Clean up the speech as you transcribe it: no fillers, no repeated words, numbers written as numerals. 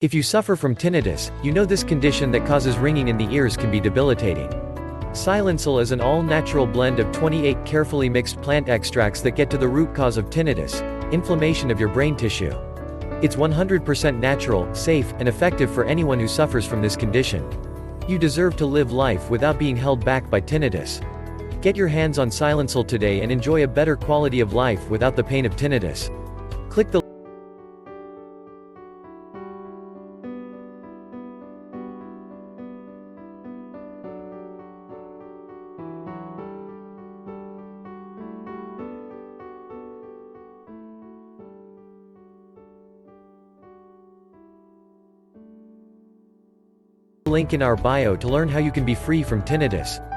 If you suffer from tinnitus, you know this condition that causes ringing in the ears can be debilitating. Silensil is an all-natural blend of 28 carefully mixed plant extracts that get to the root cause of tinnitus, inflammation of your brain tissue. It's 100% natural, safe, and effective for anyone who suffers from this condition. You deserve to live life without being held back by tinnitus. Get your hands on Silensil today and enjoy a better quality of life without the pain of tinnitus. Click the link in our bio to learn how you can be free from tinnitus.